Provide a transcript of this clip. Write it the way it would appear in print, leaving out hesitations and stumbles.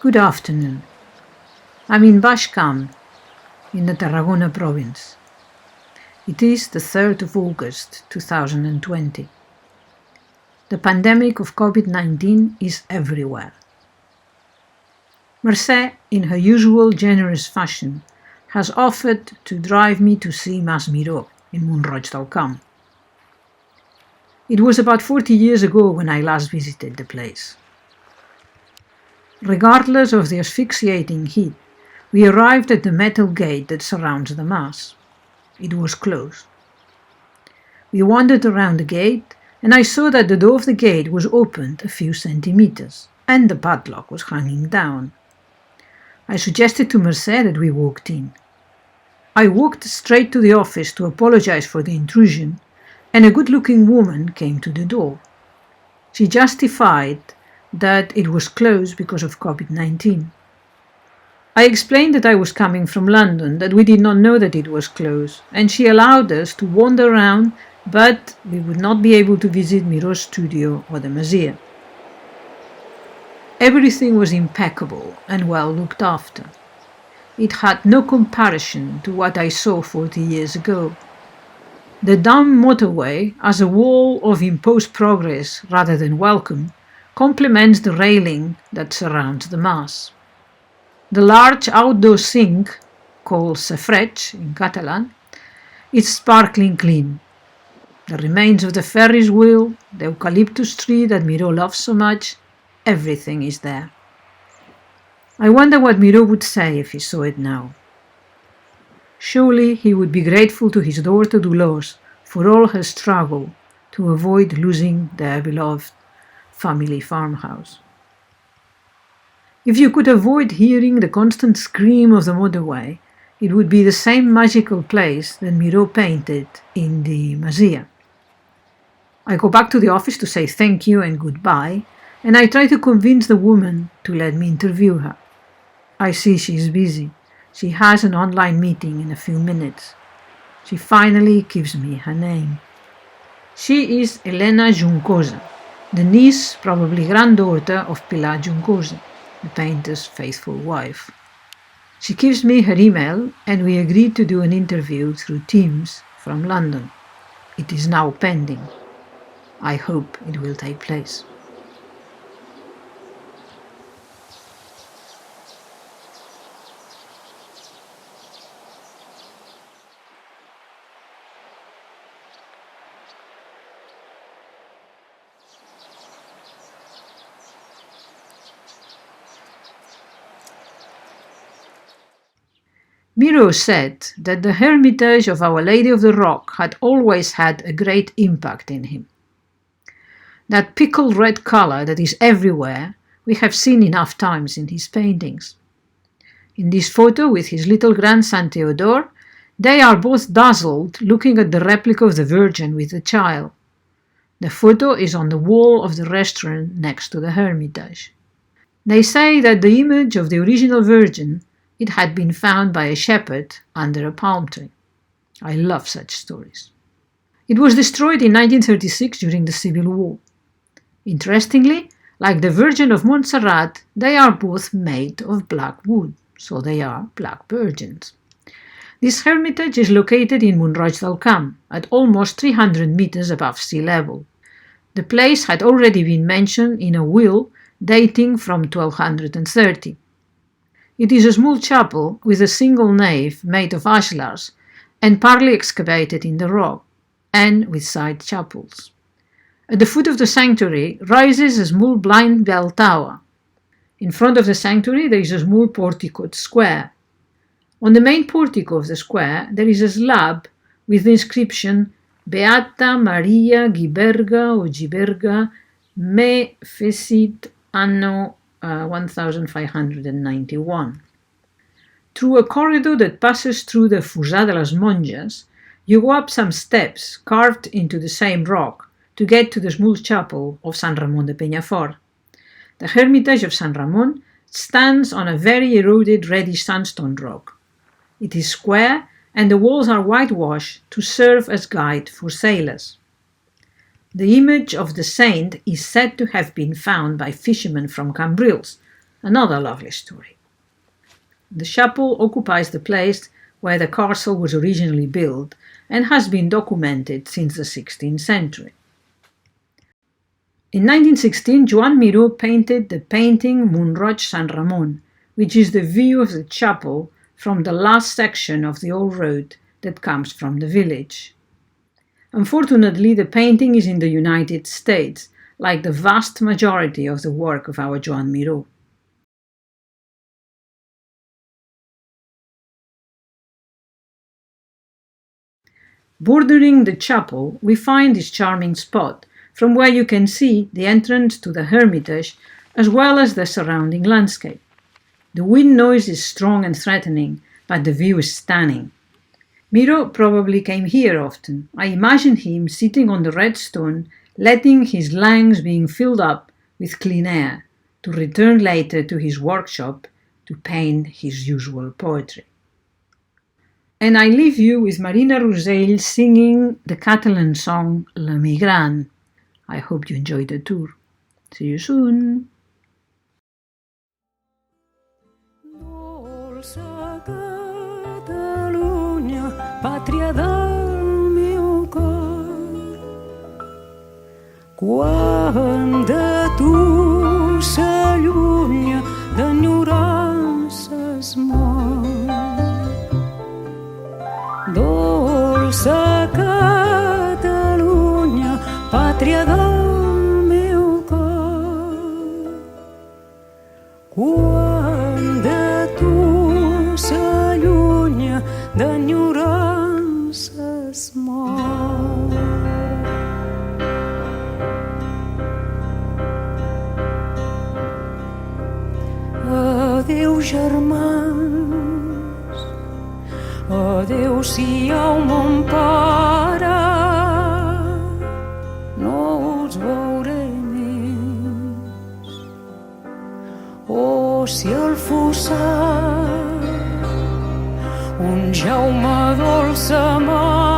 Good afternoon. I'm in Bashkam, in the Tarragona province. It is the 3rd of August 2020. The pandemic of COVID-19 is everywhere. Mercè, in her usual generous fashion, has offered to drive me to see Mas Miro in Montroig del Camp. It was about 40 years ago when I last visited the place. Regardless of the asphyxiating heat, we arrived at the metal gate that surrounds the Mass. It was closed. We wandered around the gate, and I saw that the door of the gate was opened a few centimeters, and the padlock was hanging down. I suggested to Mercè that we walked in. I walked straight to the office to apologize for the intrusion, and a good-looking woman came to the door. She justified that it was closed because of COVID-19. I explained that I was coming from London, that we did not know that it was closed, and she allowed us to wander around, but we would not be able to visit Miro's studio or the museum. Everything was impeccable and well looked after. It had no comparison to what I saw 40 years ago. The damn motorway, as a wall of imposed progress rather than welcome, complements the railing that surrounds the Mass. The large outdoor sink, called safareig in Catalan, is sparkling clean. The remains of the Ferris wheel, the eucalyptus tree that Miro loves so much, everything is there. I wonder what Miro would say if he saw it now. Surely he would be grateful to his daughter Dolors for all her struggle to avoid losing their beloved family farmhouse. If you could avoid hearing the constant scream of the motorway, it would be the same magical place that Miro painted in the museum. I go back to the office to say thank you and goodbye, and I try to convince the woman to let me interview her. I see she is busy. She has an online meeting in a few minutes. She finally gives me her name. She is Elena Juncosa, the niece, probably granddaughter of Pilar Juncosa, the painter's faithful wife. She gives me her email and we agreed to do an interview through Teams from London. It is now pending. I hope it will take place. Miro said that the Hermitage of Our Lady of the Rock had always had a great impact in him. That pickle red color that is everywhere we have seen enough times in his paintings. In this photo with his little grandson Theodore, they are both dazzled looking at the replica of the Virgin with the child. The photo is on the wall of the restaurant next to the Hermitage. They say that the image of the original Virgin it had been found by a shepherd under a palm tree. I love such stories. It was destroyed in 1936 during the Civil War. Interestingly, like the Virgin of Montserrat, they are both made of black wood, so they are black virgins. This hermitage is located in Montroig del Camp, at almost 300 meters above sea level. The place had already been mentioned in a will dating from 1230. It is a small chapel with a single nave made of ashlars and partly excavated in the rock, and with side chapels. At the foot of the sanctuary rises a small blind bell tower. In front of the sanctuary there is a small porticoed square. On the main portico of the square there is a slab with the inscription Beata Maria Giberga o Giberga me fecit anno 1591. Through a corridor that passes through the Fossar de les Monges, you go up some steps carved into the same rock to get to the small chapel of San Ramon de Penyafort. The Hermitage of San Ramon stands on a very eroded reddish sandstone rock. It is square and the walls are whitewashed to serve as guide for sailors. The image of the saint is said to have been found by fishermen from Cambrils, another lovely story. The chapel occupies the place where the castle was originally built and has been documented since the 16th century. In 1916, Joan Miró painted the painting Montroig Sant Ramon, which is the view of the chapel from the last section of the old road that comes from the village. Unfortunately, the painting is in the United States, like the vast majority of the work of our Joan Miró. Bordering the chapel, we find this charming spot, from where you can see the entrance to the Hermitage as well as the surrounding landscape. The wind noise is strong and threatening, but the view is stunning. Miro probably came here often. I imagine him sitting on the red stone, letting his lungs being filled up with clean air, to return later to his workshop to paint his usual poetry. And I leave you with Marina Rosell singing the Catalan song L'Emigrant. I hope you enjoyed the tour. See you soon. Dolça Catalunya, pàtria del meu cor, quan de tu s'allunya, d'enyorança es mor. Dolça Catalunya, pàtria del meu cor, quan de tu s'allunya, d'enyorança es mor. Adéu, germans, adéu-siau, mon pare, no us veuré més. Oh, si el fossar un Jaume dolça mar